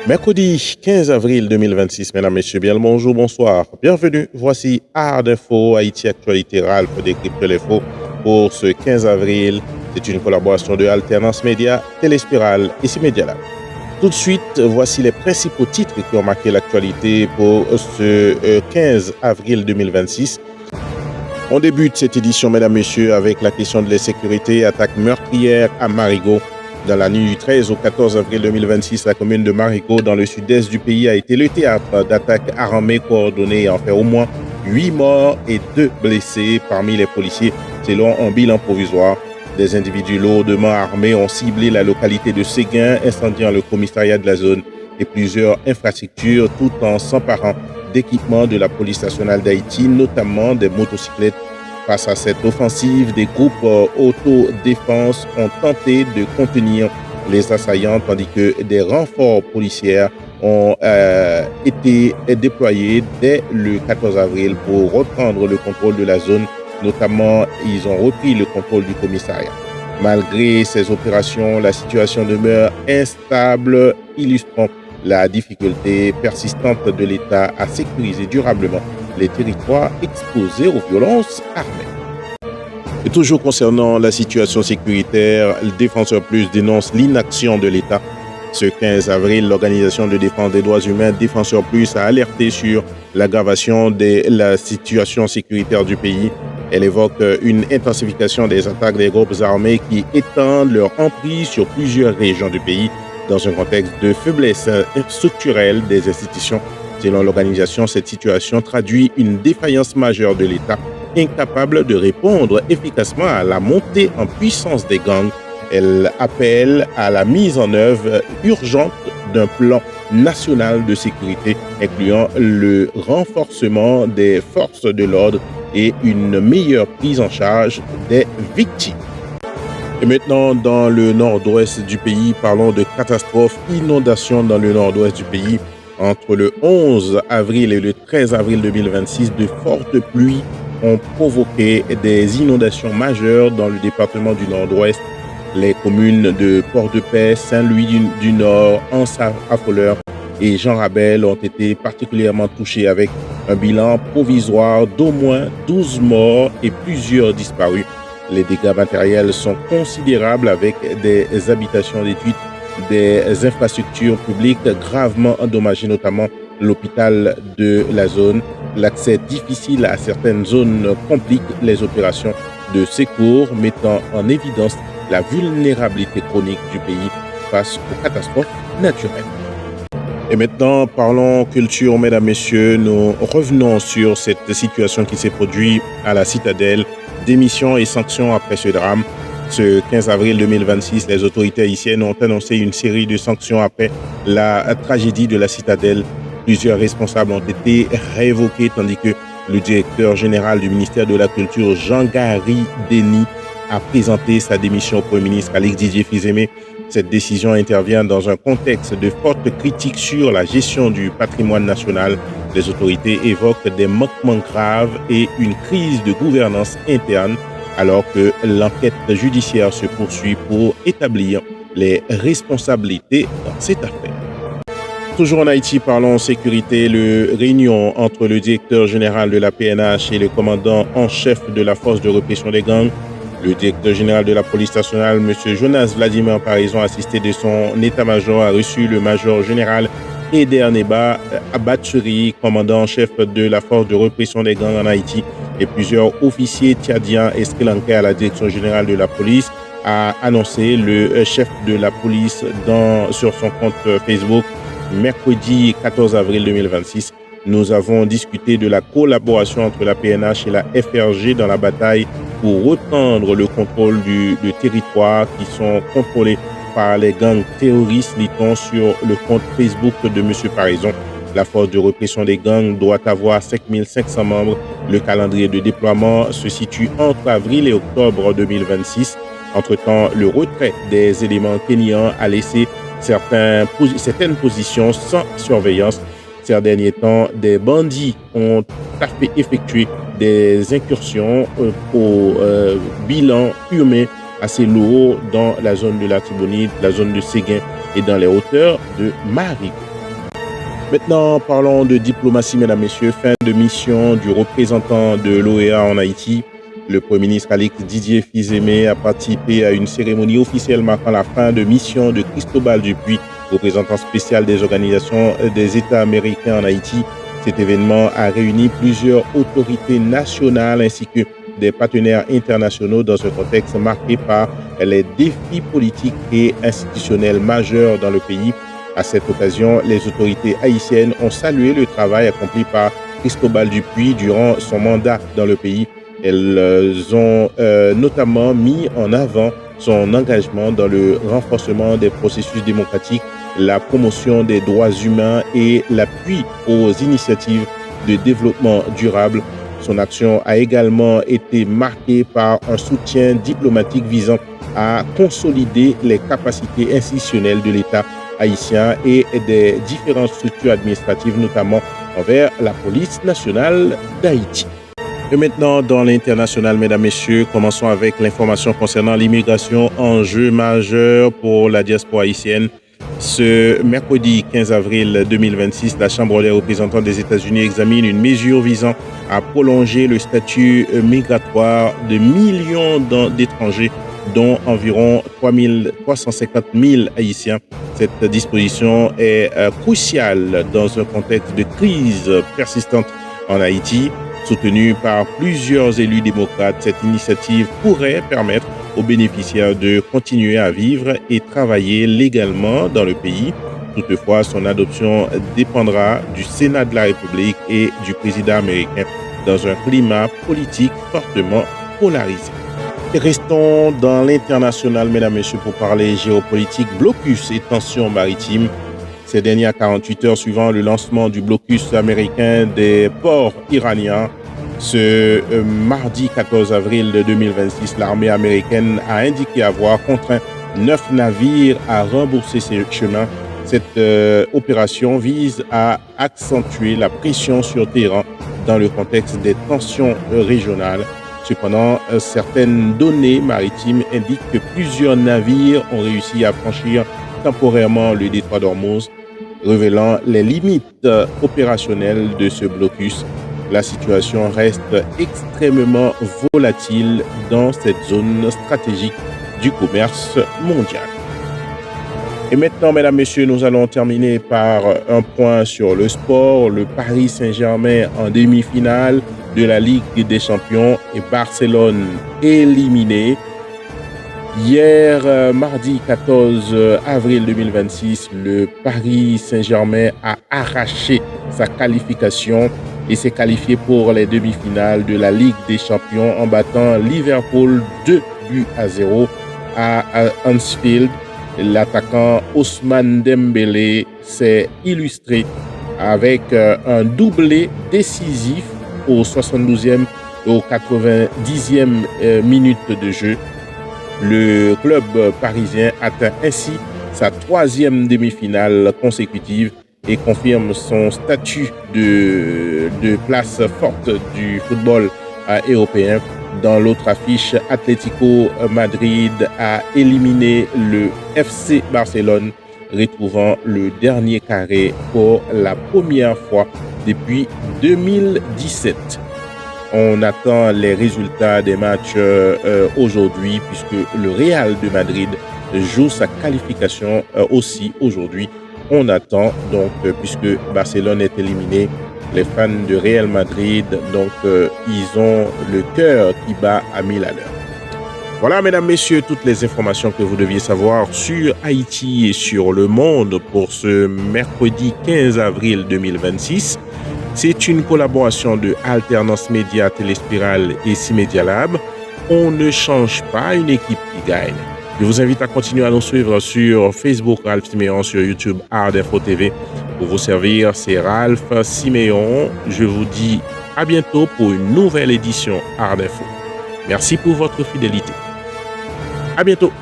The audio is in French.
Mercredi 15 avril 2026, mesdames, messieurs, bien le bonjour, bonsoir. Bienvenue, voici Art d'Info, Haïti Actualité, Ralph décrypte l'info pour ce 15 avril. C'est une collaboration de Alternance Média, Téléspiral et C-Média Lab. Tout de suite, voici les principaux titres qui ont marqué l'actualité pour ce 15 avril 2026. On débute cette édition, mesdames, messieurs, avec la question de l'insécurité, attaque meurtrière à Marigot. Dans la nuit du 13 au 14 avril 2026, la commune de Marigot, dans le sud-est du pays, a été le théâtre d'attaques armées coordonnées et en fait au moins 8 morts et 2 blessés parmi les policiers, selon un bilan provisoire. Des individus lourdement armés ont ciblé la localité de Séguin, incendiant le commissariat de la zone et plusieurs infrastructures, tout en s'emparant d'équipements de la police nationale d'Haïti, notamment des motocyclettes. Face à cette offensive, des groupes autodéfense ont tenté de contenir les assaillants, tandis que des renforts policiers ont été déployés dès le 14 avril pour reprendre le contrôle de la zone. Notamment, ils ont repris le contrôle du commissariat. Malgré ces opérations, la situation demeure instable, illustrant la difficulté persistante de l'État à sécuriser durablement les territoires exposés aux violences armées. Et toujours concernant la situation sécuritaire, le Défenseur Plus dénonce l'inaction de l'État. Ce 15 avril, l'organisation de défense des droits humains Défenseur Plus a alerté sur l'aggravation de la situation sécuritaire du pays. Elle évoque une intensification des attaques des groupes armés qui étendent leur emprise sur plusieurs régions du pays dans un contexte de faiblesse structurelle des institutions. Selon l'organisation, cette situation traduit une défaillance majeure de l'État, incapable de répondre efficacement à la montée en puissance des gangs. Elle appelle à la mise en œuvre urgente d'un plan national de sécurité, incluant le renforcement des forces de l'ordre et une meilleure prise en charge des victimes. Et maintenant, dans le nord-ouest du pays, parlons de catastrophes, inondations dans le nord-ouest du pays. Entre le 11 avril et le 13 avril 2026, de fortes pluies ont provoqué des inondations majeures dans le département du nord-ouest. Les communes de Port-de-Paix, Saint-Louis du Nord, Anse-Affoleur et Jean Rabel ont été particulièrement touchés avec un bilan provisoire d'au moins 12 morts et plusieurs disparus. Les dégâts matériels sont considérables avec des habitations détruites, des infrastructures publiques gravement endommagées, notamment l'hôpital de la zone. L'accès difficile à certaines zones complique les opérations de secours, mettant en évidence la vulnérabilité chronique du pays face aux catastrophes naturelles. Et maintenant, parlons culture, mesdames, messieurs. Nous revenons sur cette situation qui s'est produite à la Citadelle. Démission et sanctions après ce drame. Ce 15 avril 2026, les autorités haïtiennes ont annoncé une série de sanctions après la tragédie de la Citadelle. Plusieurs responsables ont été révoqués, tandis que le directeur général du ministère de la Culture, Jean-Gary Denis, a présenté sa démission au Premier ministre Alix Didier Fils-Aimé. Cette décision intervient dans un contexte de forte critique sur la gestion du patrimoine national. Les autorités évoquent des manquements graves et une crise de gouvernance interne, alors que l'enquête judiciaire se poursuit pour établir les responsabilités dans cette affaire. Toujours en Haïti, parlons sécurité. La réunion entre le directeur général de la PNH et le commandant en chef de la force de répression des gangs. Le directeur général de la police nationale, M. Jonas Vladimir Parison, assisté de son état-major, a reçu le major général Eder Neba Abatsuri, commandant en chef de la force de répression des gangs en Haïti, et plusieurs officiers tchadiens et sri-lankais à la direction générale de la police, a annoncé le chef de la police sur son compte Facebook mercredi 14 avril 2026. Nous avons discuté de la collaboration entre la PNH et la FRG dans la bataille pour reprendre le contrôle du territoire qui sont contrôlés par les gangs terroristes, lit-on sur le compte Facebook de M. Parison. La force de répression des gangs doit avoir 5500 membres. Le calendrier de déploiement se situe entre avril et octobre 2026. Entre-temps, le retrait des éléments kenyans a laissé certaines positions sans surveillance. Ces derniers temps, des bandits ont effectué des incursions au bilan humain assez lourd dans la zone de la Tibonite, la zone de Séguin et dans les hauteurs de Marigot. Maintenant, parlons de diplomatie, mesdames, messieurs. Fin de mission du représentant de l'OEA en Haïti. Le Premier ministre Alix Didier Fils-Aimé a participé à une cérémonie officielle marquant la fin de mission de Cristobal Dupuis, représentant spécial des organisations des États américains en Haïti. Cet événement a réuni plusieurs autorités nationales ainsi que des partenaires internationaux dans un contexte marqué par les défis politiques et institutionnels majeurs dans le pays. À cette occasion, les autorités haïtiennes ont salué le travail accompli par Cristobal Dupuis durant son mandat dans le pays. Elles ont notamment mis en avant son engagement dans le renforcement des processus démocratiques, la promotion des droits humains et l'appui aux initiatives de développement durable. Son action a également été marquée par un soutien diplomatique visant à consolider les capacités institutionnelles de l'État haïtien et des différentes structures administratives, notamment envers la police nationale d'Haïti. Et maintenant, dans l'international, mesdames, messieurs, commençons avec l'information concernant l'immigration, enjeu majeur pour la diaspora haïtienne. Ce mercredi 15 avril 2026, la Chambre des représentants des États-Unis examine une mesure visant à prolonger le statut migratoire de millions d'étrangers, dont environ 350 000 Haïtiens. Cette disposition est cruciale dans un contexte de crise persistante en Haïti. Soutenue par plusieurs élus démocrates, cette initiative pourrait permettre aux bénéficiaires de continuer à vivre et travailler légalement dans le pays. Toutefois, son adoption dépendra du Sénat de la République et du président américain dans un climat politique fortement polarisé. Et restons dans l'international, mesdames, messieurs, pour parler géopolitique, blocus et tensions maritimes. Ces dernières 48 heures suivant le lancement du blocus américain des ports iraniens, ce mardi 14 avril 2026, l'armée américaine a indiqué avoir contraint 9 navires à rembourser ces chemins. Cette opération vise à accentuer la pression sur Téhéran dans le contexte des tensions régionales. Cependant, certaines données maritimes indiquent que plusieurs navires ont réussi à franchir temporairement le détroit d'Ormuz, révélant les limites opérationnelles de ce blocus. La situation reste extrêmement volatile dans cette zone stratégique du commerce mondial. Et maintenant, mesdames, messieurs, nous allons terminer par un point sur le sport. Le Paris Saint-Germain en demi-finale de la Ligue des Champions et Barcelone éliminé. Hier, mardi 14 avril 2026, le Paris Saint-Germain a arraché sa qualification et s'est qualifié pour les demi-finales de la Ligue des Champions en battant Liverpool 2-0 à Anfield. L'attaquant Ousmane Dembélé s'est illustré avec un doublé décisif au 72e et au 90e minute de jeu. Le club parisien atteint ainsi sa 3e demi-finale consécutive et confirme son statut de place forte du football européen. Dans l'autre affiche, Atlético Madrid a éliminé le FC Barcelone, retrouvant le dernier carré pour la première fois depuis 2017. On attend les résultats des matchs aujourd'hui puisque le Real de Madrid joue sa qualification aussi aujourd'hui. On attend donc puisque Barcelone est éliminé, les fans de Real Madrid, donc ils ont le cœur qui bat à 1000 à l'heure. Voilà, mesdames, messieurs, toutes les informations que vous deviez savoir sur Haïti et sur le monde pour ce mercredi 15 avril 2026. C'est une collaboration de Alternance Média, Téléspiral et C-Media Lab. On ne change pas une équipe qui gagne. Je vous invite à continuer à nous suivre sur Facebook, Ralph Siméon, sur YouTube, Art Info TV. Pour vous servir, c'est Ralph Siméon. Je vous dis à bientôt pour une nouvelle édition Art Info. Merci pour votre fidélité. À bientôt.